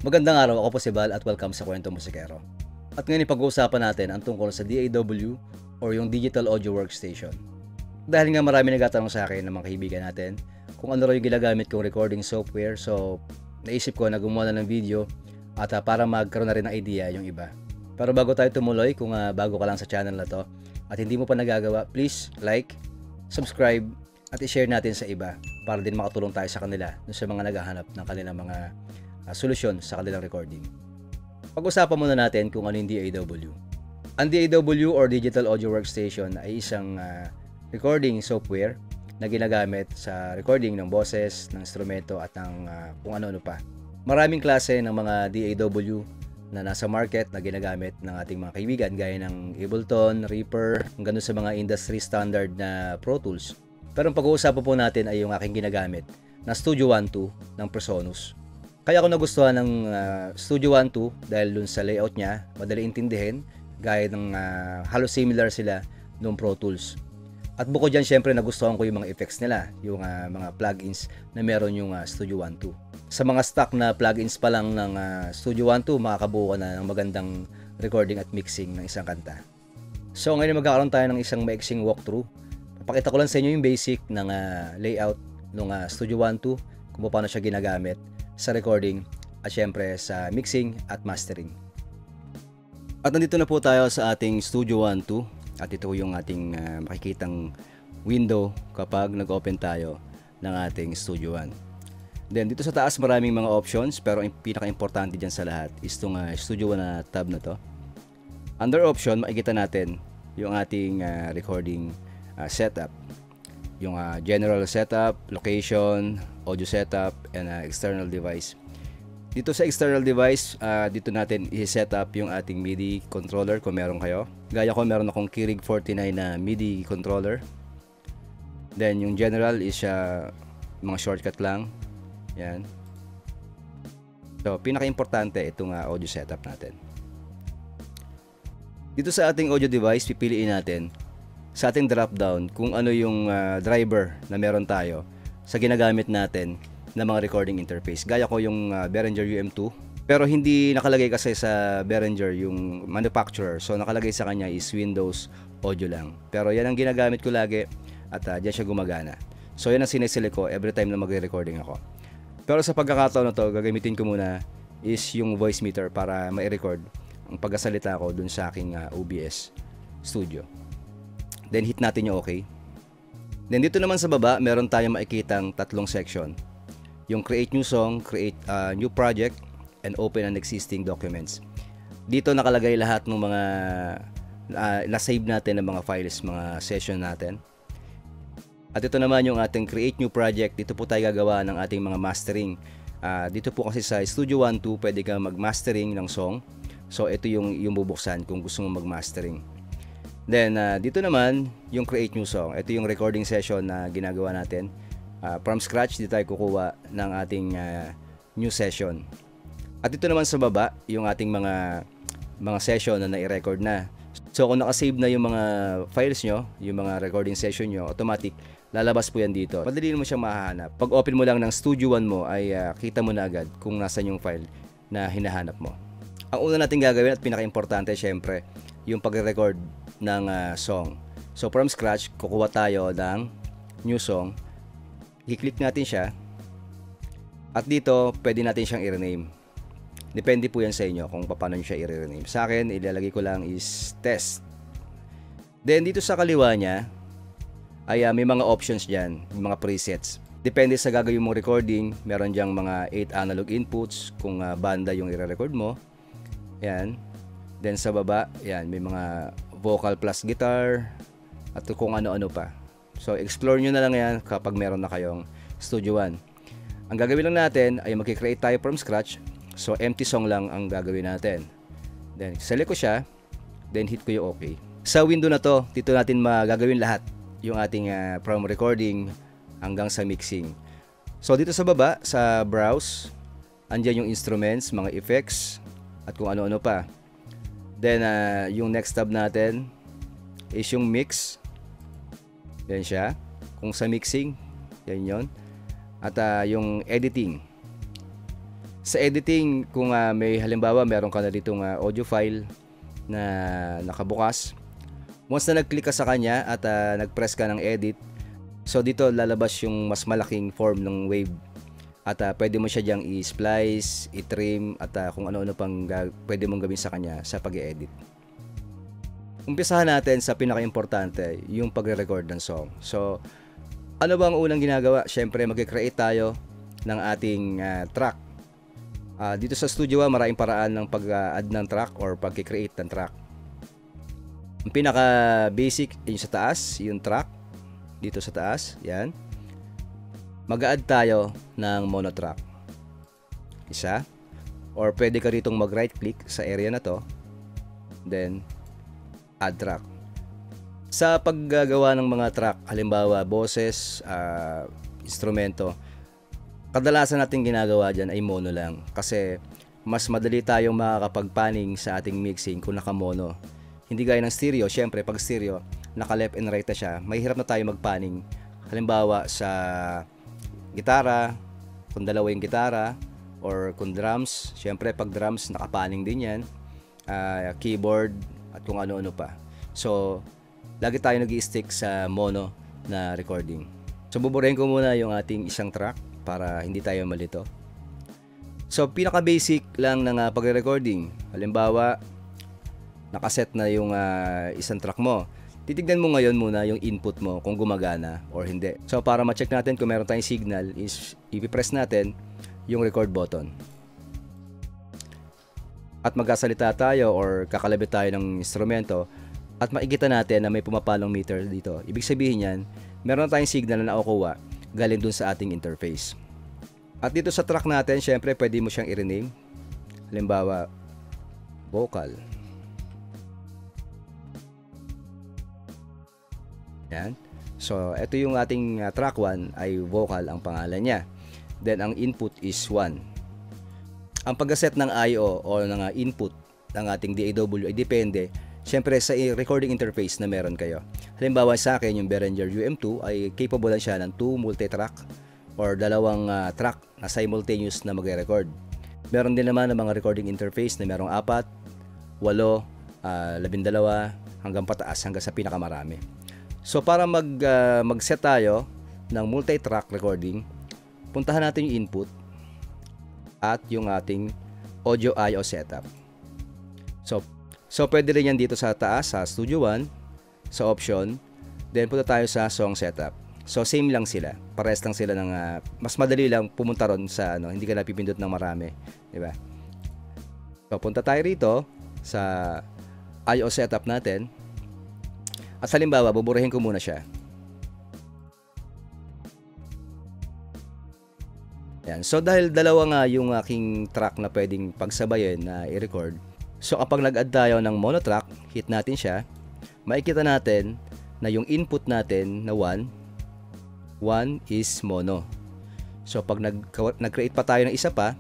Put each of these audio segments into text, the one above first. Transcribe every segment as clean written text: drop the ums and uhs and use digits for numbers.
Magandang araw, ako po si Val at welcome sa Kwento Musikero. At ngayon pag-uusapan natin ang tungkol sa DAW or yung Digital Audio Workstation. Dahil nga marami nagtatanong sa akin ng mga kaibigan natin kung ano raw yung ginagamit kong recording software, so naisip ko na gumawa na ng video at para magkaroon na rin ng idea yung iba. Pero bago tayo tumuloy, kung bago ka lang sa channel na to at hindi mo pa nagagawa, please like, subscribe at i-share natin sa iba para din makatulong tayo sa kanila sa mga naghahanap ng kanilang mga solusyon sa kanilang recording. Pag-usapan muna natin kung ano yung DAW. Ang DAW or Digital Audio Workstation ay isang recording software na ginagamit sa recording ng boses, ng instrumento at ng kung ano-ano pa. Maraming klase ng mga DAW na nasa market na ginagamit ng ating mga kaibigan gaya ng Ableton, Reaper, hanggang sa mga industry standard na Pro Tools. Pero ang pag-uusapan po natin ay yung aking ginagamit na Studio One 2 ng Presonus. Kaya ako nagustuhan ng Studio One 2 dahil dun sa layout niya, madali intindihin, gaya ng halos similar sila nung Pro Tools. At bukod dyan, syempre nagustuhan ko yung mga effects nila, yung mga plugins na meron yung Studio One 2. Sa mga stock na plugins pa lang ng Studio One 2, makakabuo ka na ng magandang recording at mixing ng isang kanta. So ngayon magkakaroon tayo ng isang maiksing walkthrough. Papakita ko lang sa inyo yung basic ng layout ng Studio One 2, kung paano siya ginagamit sa recording at syempre sa mixing at mastering. At nandito na po tayo sa ating Studio One 2 at ito yung ating makikitang window kapag nag-open tayo ng ating Studio One. Then dito sa taas maraming mga options, pero ang pinaka-importante dyan sa lahat is itong Studio One na tab na to. Under option makikita natin yung ating recording setup, yung general setup, location, audio setup, and external device. Dito sa external device, dito natin i-set up yung ating MIDI controller kung meron kayo. Gaya ko, meron akong Keurig 49 na MIDI controller. Then yung general is mga shortcut lang. Yan. So pinaka-importante itong audio setup natin. Dito sa ating audio device, pipiliin natin sa ating drop down kung ano yung driver na meron tayo sa ginagamit natin na mga recording interface. Gaya ko yung Behringer UM2, pero hindi nakalagay kasi sa Behringer yung manufacturer, so nakalagay sa kanya is Windows Audio lang. Pero yan ang ginagamit ko lagi at dyan siya gumagana. So yan ang sineselect ko every time na magre-recording ako. Pero sa pagkakataon na to, gagamitin ko muna is yung voice meter para ma-record ang pagkasalita ko dun sa aking OBS studio. Then hit natin yung okay. Then dito naman sa baba, meron tayong makikitang tatlong section. Yung create new song, create new project, and open an existing documents. Dito nakalagay lahat ng mga na-save natin ng mga files, mga session natin. At ito naman yung ating create new project. Dito po tayo gagawa ng ating mga mastering. Dito po kasi sa Studio One 2, pwede kang mag-mastering ng song. So ito yung bubuksan kung gusto mo mag-mastering. Then dito naman yung create new song. Ito yung recording session na ginagawa natin. From scratch, dito tayo kukuha ng ating new session. At dito naman sa baba, yung ating mga session na nai-record na. So kung nakasave na yung mga files nyo, yung mga recording session nyo, automatic lalabas po yan dito. Madali mo siyang mahahanap. Pag open mo lang ng Studio One mo ay kita mo na agad kung nasan yung file na hinahanap mo. Ang una natin gagawin at pinaka-importante syempre, yung pag-record ng song. So from scratch, kukuha tayo ng new song. I-click natin siya. At dito, pwede natin siyang i-rename. Depende po yan sa inyo kung paano nyo siya i-rename. Sa akin, ilalagay ko lang is test. Then dito sa kaliwa niya, ay may mga options dyan, mga presets. Depende sa gagawin mong recording, meron dyang mga 8 analog inputs kung banda yung i-record mo. Yan. Then sa baba, yan, may mga vocal plus guitar at kung ano-ano pa. So explore nyo na lang yan kapag meron na kayong Studio One. Ang gagawin lang natin ay mag-create tayo from scratch. So empty song lang ang gagawin natin. Then select ko siya, then hit ko yung okay. Sa window na to, dito natin magagawin lahat yung ating from recording hanggang sa mixing. So dito sa baba, sa browse, andyan yung instruments, mga effects at kung ano-ano pa. Then yung next tab natin is yung mix. Yan siya. Kung sa mixing, yan yon. At yung editing. Sa editing, kung may halimbawa meron ka na ditong audio file na nakabukas, once na nag-click ka sa kanya at nag-press ka ng edit, so dito lalabas yung mas malaking form ng wave at pwede mo siya diyang i-splice, i-trim at kung ano-ano pang pwede mong gawin sa kanya sa pag-edit. Umpisahan natin sa pinaka-importante, yung pagre-record ng song. So, ano bang unang ginagawa? Syempre, mag-create tayo ng ating track. Dito sa Studio One, maraming paraan ng pag-add ng track or pag-create ng track. Ang pinaka-basic, yung sa taas, yung track. Dito sa taas, yan. Mag-add tayo ng mono track. Isa. Or pwede ka ritong mag-right click sa area na to. Then, add track. Sa paggagawa ng mga track, halimbawa, boses, instrumento, kadalasan natin ginagawa dyan ay mono lang kasi mas madali tayong makakapag-panning sa ating mixing kung naka-mono. Hindi gaya ng stereo, syempre pag stereo, naka-left and right na siya, may hirap na tayo mag-panning. Halimbawa sa gitara, kung dalawa yung gitara, or kung drums, syempre pag drums, naka-panning din yan, keyboard, at kung ano-ano pa. So, lagi tayo nag-i-stick sa mono na recording. So, buburahin ko muna yung ating isang track para hindi tayo malito. So, pinaka-basic lang ng pagre-recording. Halimbawa, nakaset na yung isang track mo. Titignan mo ngayon muna yung input mo kung gumagana or hindi. So, para ma-check natin kung meron tayong signal, is ipipress natin yung record button. At magkasalita tayo or kakalabit tayo ng instrumento at makikita natin na may pumapalong meter dito. Ibig sabihin yan, meron tayong signal na nakukuha galing dun sa ating interface. At dito sa track natin, syempre pwede mo siyang i-rename. Halimbawa, vocal. Yan. So, ito yung ating track 1 ay vocal ang pangalan niya. Then, ang input is 1. Ang pag-set ng I/O o ng input ng ating DAW ay depende syempre sa recording interface na meron kayo. Halimbawa sa akin, yung Behringer UM2 ay capable lang siya ng 2 multi-track or dalawang track na simultaneous na magre-record. Meron din naman ng mga recording interface na merong 4, 8, 12 hanggang pataas hanggang sa pinakamarami. So para mag-set tayo ng multi-track recording, puntahan natin yung input at yung ating audio I/O setup. So pwede rin yan dito sa taas sa Studio One, sa option, then punta tayo sa song setup. So same lang sila, parehas lang sila ng mas madali lang pumunta ron sa hindi ka napipindot ng marami, di ba? So punta tayo rito sa I/O setup natin. At halimbawa, buburahin ko muna siya. Yan. So dahil dalawa nga yung aking track na pwedeng pagsabayin na i-record. So kapag nag-add tayo ng mono track, hit natin siya, makikita natin na yung input natin na 1 is mono. So pag nag-create pa tayo ng isa pa,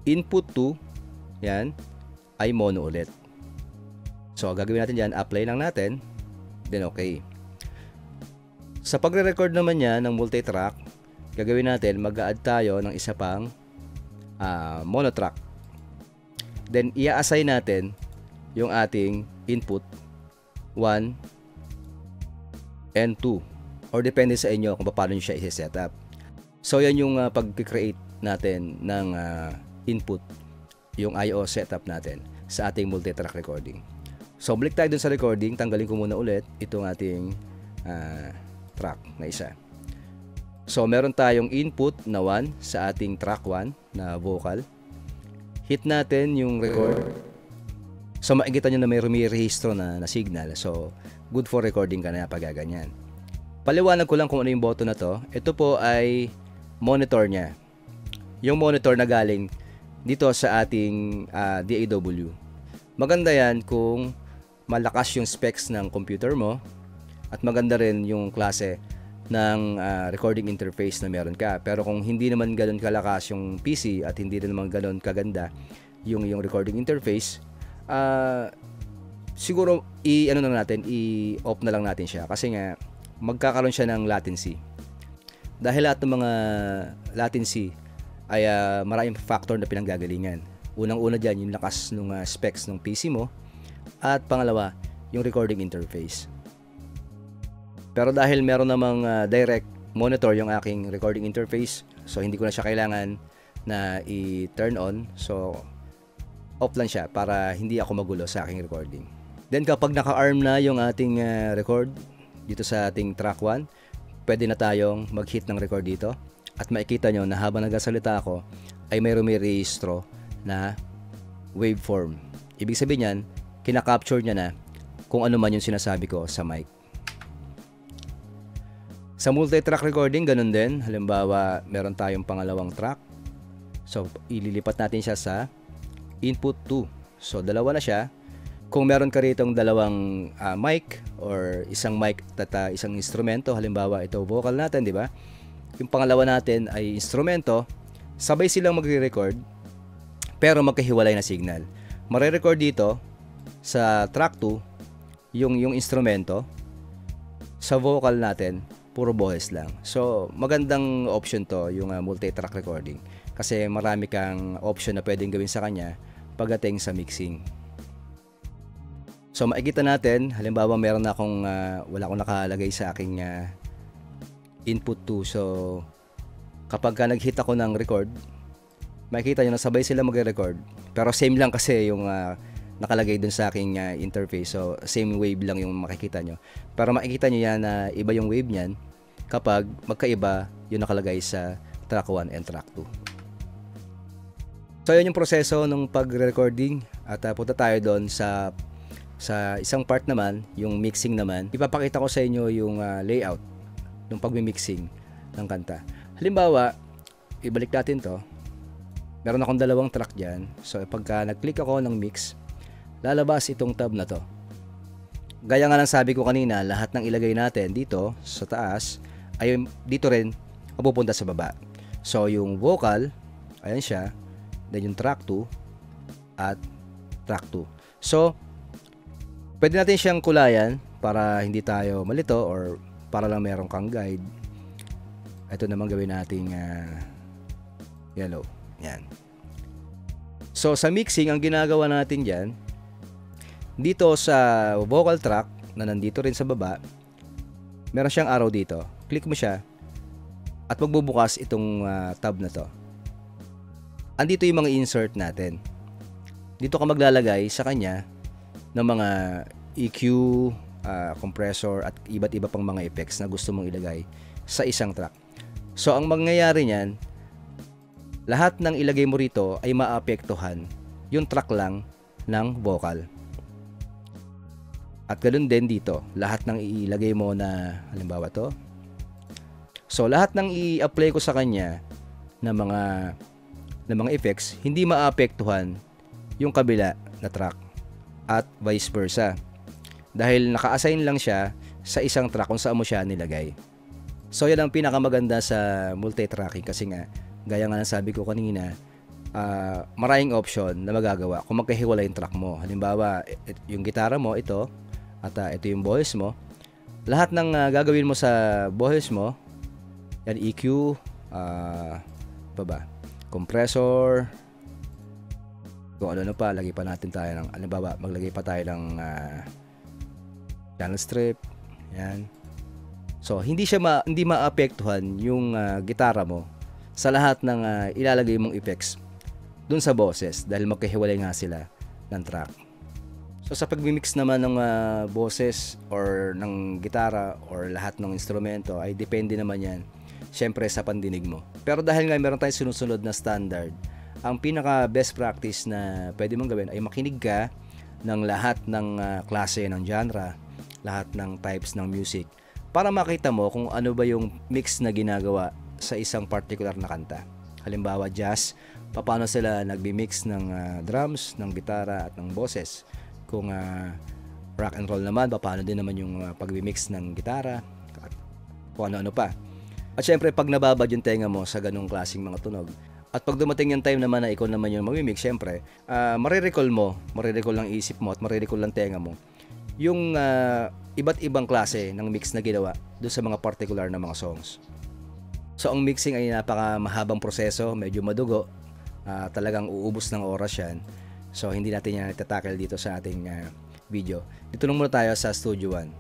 input 2, yan, ay mono ulit. So gagawin natin dyan, apply lang natin, then okay. Sa pagre-record naman niya ng multi-track, gagawin natin, mag-add tayo ng isa pang mono track. Then i-assign natin yung ating input 1 and 2 or depende sa inyo kung paano nyo siya i-set up. So yan yung pag-create natin ng input, yung I/O setup natin sa ating multi-track recording. So balik tayo dun sa recording, tanggalin ko muna ulit itong ating track na isa. So meron tayong input na 1 sa ating track 1 na vocal. Hit natin yung record. So makikita nyo na may rumirehistro na signal. So good for recording ka na pag ganyan. Paliwanag ko lang kung ano yung button na to. Ito po ay monitor niya. Yung monitor na galing dito sa ating DAW. Maganda yan kung malakas yung specs ng computer mo at maganda rin yung klase ng recording interface na meron ka. Pero kung hindi naman ganoon kalakas yung PC at hindi rin naman ganoon kaganda yung recording interface, siguro i-off na lang natin siya kasi nga magkakaroon siya ng latency. Dahil lahat ng mga latency ay maraming factor na pinanggagalingan. Unang-una dyan, yung lakas ng specs ng PC mo. At pangalawa, yung recording interface. Pero dahil meron namang direct monitor yung aking recording interface, so hindi ko na siya kailangan na i-turn on. So off lang siya para hindi ako magulo sa aking recording. Then kapag naka-arm na yung ating record dito sa ating track 1, pwede na tayong mag-hit ng record dito. At makikita nyo na habang nagsasalita ako ay may rumirehistro na waveform. Ibig sabihin yan, kinakapture niya na kung ano man yung sinasabi ko sa mic. Sa multi-track recording, ganun din. Halimbawa, meron tayong pangalawang track. So, ililipat natin siya sa input 2. So, dalawa na siya. Kung meron ka ritong dalawang mic or isang mic at isang instrumento, halimbawa ito vocal natin, di ba? Yung pangalawa natin ay instrumento, sabay silang magre-record pero magkahiwalay na signal. Mare-record dito sa track 2 yung instrumento, sa vocal natin puro boses lang. So, magandang option to, yung multi-track recording. Kasi marami kang option na pwedeng gawin sa kanya pagdating sa mixing. So, makikita natin, halimbawa meron na akong, wala akong nakalagay sa aking input 2. So, kapag nag-hit ako ng record, makikita nyo na sabay sila magre-record. Pero same lang kasi yung nakalagay dun sa aking interface. So, same wave lang yung makikita nyo. Pero makikita nyo yan na iba yung wave nyan kapag magkaiba yung nakalagay sa track 1 and track 2. So, yun yung proseso ng pag-recording. At punta tayo doon sa isang part naman, yung mixing naman. Ipapakita ko sa inyo yung layout ng pag-mixing ng kanta. Halimbawa, ibalik natin to. Meron akong dalawang track dyan. So, pagka nag-click ako ng mix, lalabas itong tab na to. Gaya nga ng sabi ko kanina, lahat ng ilagay natin dito sa taas ay dito rin mapupunta sa baba. So, yung vocal, ayan siya. Then yung track 2 at track 2. So, pwede natin siyang kulayan para hindi tayo malito or para lang meron kang guide. Ito naman gawin nating yellow. Yan. So, sa mixing, ang ginagawa natin dyan, dito sa vocal track na nandito rin sa baba, meron siyang arrow dito. Click mo siya at magbubukas itong tab na to. Andito yung mga insert natin. Dito ka maglalagay sa kanya ng mga EQ, compressor at iba't iba pang mga effects na gusto mong ilagay sa isang track. So, ang mangyayari niyan, lahat ng ilagay mo rito ay maapektuhan yung track lang ng vocal. At ganoon din dito, lahat ng ilagay mo na halimbawa to. So, lahat ng i-apply ko sa kanya na mga effects, hindi maapektuhan yung kabila na track at vice versa. Dahil naka-assign lang siya sa isang track kung saan mo siya nilagay. So, yan ang pinakamaganda sa multitracking kasi nga, gaya nga ng sabi ko kanina, maraming option na magagawa kung magkahiwalay yung track mo. Halimbawa, yung gitara mo, ito, at ito yung boses mo. Lahat ng gagawin mo sa boses mo, yan EQ, compressor, kung ano pa, lagay pa natin tayo ng, halimbawa, maglagay pa tayo ng channel strip, yan. So, hindi maapektuhan yung gitara mo sa lahat ng ilalagay mong effects dun sa boses dahil magkahiwalay nga sila ng track. So, sa pag-mix naman ng boses or ng gitara or lahat ng instrumento ay depende naman yan syempre sa pandinig mo. Pero dahil nga meron tayong sinusunod na standard, ang pinaka best practice na pwede mong gawin ay makinig ka ng lahat ng klase ng genre, lahat ng types ng music para makita mo kung ano ba yung mix na ginagawa sa isang particular na kanta. Halimbawa jazz, paano sila nagbi-mix ng drums, ng gitara at ng boses. Kung rock and roll naman, paano din naman yung pag-mix ng gitara at kung ano-ano pa. At syempre, pag nababad yung tenga mo sa ganung klaseng mga tunog, at pag dumating yung time naman na ikaw naman yung mag-mix, syempre, marirecall ng isip mo at marirecall ng tenga mo yung iba't ibang klase ng mix na ginawa doon sa mga particular na mga songs. So ang mixing ay napaka mahabang proseso, medyo madugo, talagang uubos ng oras yan. So hindi natin yan itatackle dito sa ating video. Dito lang muna tayo sa Studio One.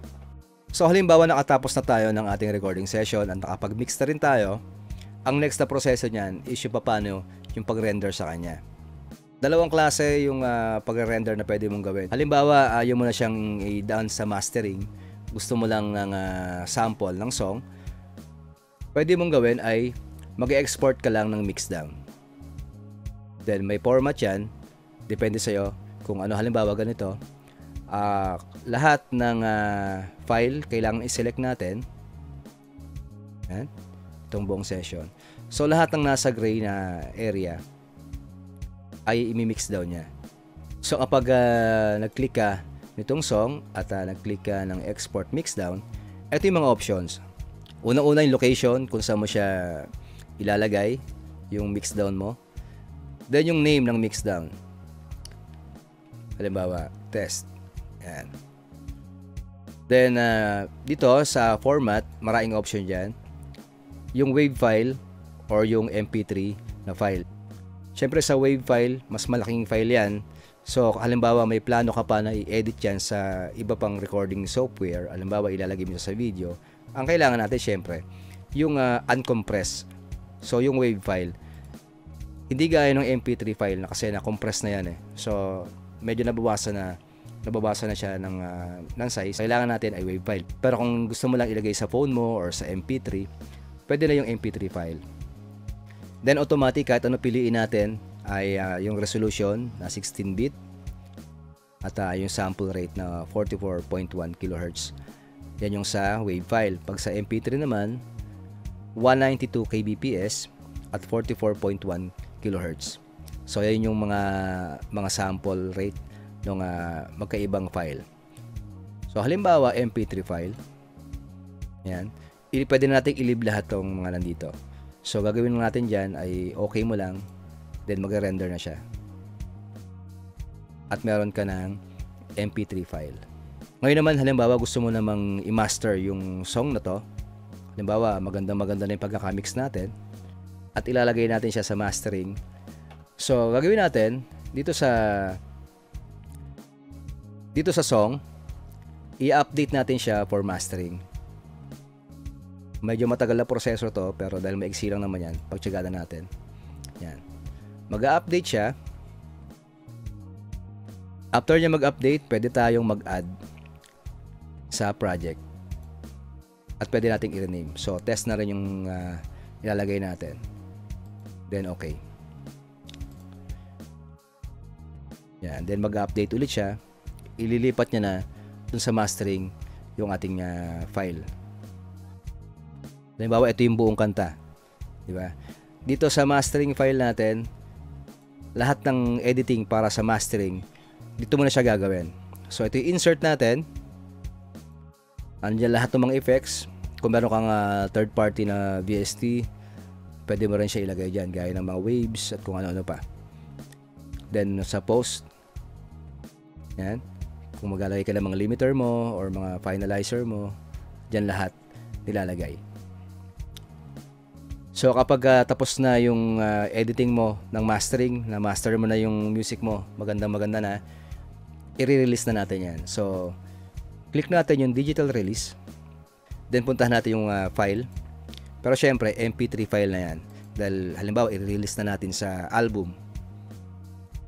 So halimbawa nakatapos na tayo ng ating recording session at nakapag-mix na rin tayo, ang next na proseso niyan is yung paano yung pag-render sa kanya. Dalawang klase yung pag-render na pwede mong gawin. Halimbawa, ayaw mo na siyang i-down sa mastering, gusto mo lang ng sample ng song, pwede mong gawin ay mag-export ka lang ng mixdown. Then may format yan, depende sa'yo kung ano. Halimbawa ganito, lahat ng file kailangan i-select natin. Yan, itong buong session. So lahat ng nasa gray na area ay imi-mix down niya. So kapag nag-click ka nitong song at nag-click ka ng export mixdown, ito yung mga options. Unang-una yung location kung saan mo siya ilalagay yung mixdown mo. Then yung name ng mixdown. Halimbawa, test. Yan. Then dito sa format, maraming option dyan. Yung wave file or yung MP3 na file. Siyempre sa wave file, mas malaking file yan. So halimbawa may plano ka pa na i-edit yan sa iba pang recording software, halimbawa ilalagay mo sa video, ang kailangan natin siyempre yung uncompressed. So yung wave file, hindi gaya ng MP3 file na kasi na-compress na yan eh. So medyo nabawasan na siya ng size. Kailangan natin ay wave file. Pero kung gusto mo lang ilagay sa phone mo or sa MP3, pwede na yung MP3 file. Then automatic kahit ano piliin natin ay yung resolution na 16-bit at yung sample rate na 44.1 kHz. Yan yung sa wave file. Pag sa MP3 naman, 192 kbps at 44.1 kHz. So yan yung mga sample rate ng magkaibang file. So halimbawa MP3 file, yan, pwede natin i-leave lahat tong mga nandito. So gagawin natin dyan ay okay mo lang, then mag-render na siya. At meron ka ng MP3 file. Ngayon naman halimbawa gusto mo namang i-master yung song na to. Halimbawa maganda na yung pagkakamix natin at ilalagay natin siya sa mastering. So gagawin natin dito sa song, i-update natin siya for mastering. Medyo matagal na proseso to, pero dahil maiksi lang naman yan, pagtiyagahan natin. Yan. Mag-update siya. After niya mag-update, pwede tayong mag-add sa project. At pwede nating i-rename. So, test na rin yung ilalagay natin. Then, okay. Yan. Then, mag-update ulit siya. Ililipat niya na dun sa mastering yung ating file. Halimbawa, ito yung buong kanta. Diba? Dito sa mastering file natin, lahat ng editing para sa mastering, dito muna siya gagawin. So, ito yung insert natin. Andiyan lahat ng mga effects. Kung meron kang third party na VST, pwede mo rin siya ilagay dyan, gaya ng mga waves at kung ano-ano pa. Then, sa post, yan. Kung maglalagay ka ng mga limiter mo or mga finalizer mo, dyan lahat nilalagay. So kapag tapos na yung editing mo ng mastering, na master mo na yung music mo, maganda na, i-release na natin yan. So click natin yung digital release, then puntahan natin yung file. Pero syempre MP3 file na yan, dahil halimbawa i-release na natin sa album,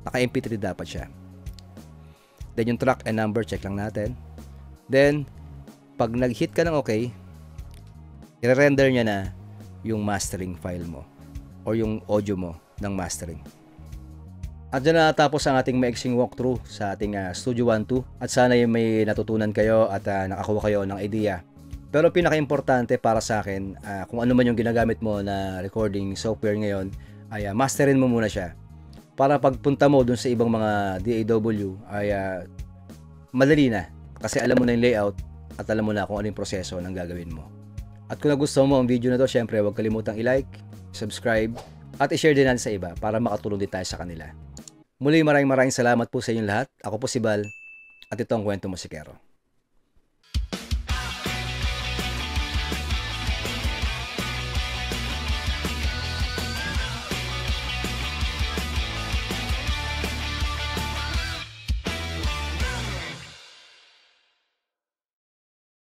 naka MP3 dapat siya. Then yung track and number, check lang natin. Then pag nag-hit ka ng okay, i-render niya na yung mastering file mo or yung audio mo ng mastering. At dyan na natapos ang ating maiksing walkthrough sa ating Studio One 2 at sana yung may natutunan kayo at nakakuha kayo ng idea. Pero pinaka-importante para sa akin, kung ano man yung ginagamit mo na recording software ngayon, ay masterin mo muna siya. Para pagpunta mo dun sa ibang mga DAW ay madali na kasi alam mo na yung layout at alam mo na kung ano yung proseso ng gagawin mo. At kung nagustuhan mo ang video na to, syempre huwag kalimutang i-like, subscribe, at i-share din natin sa iba para makatulong din tayo sa kanila. Muli maraming salamat po sa inyong lahat. Ako po si Bal, at ito ang Kwento Musikero.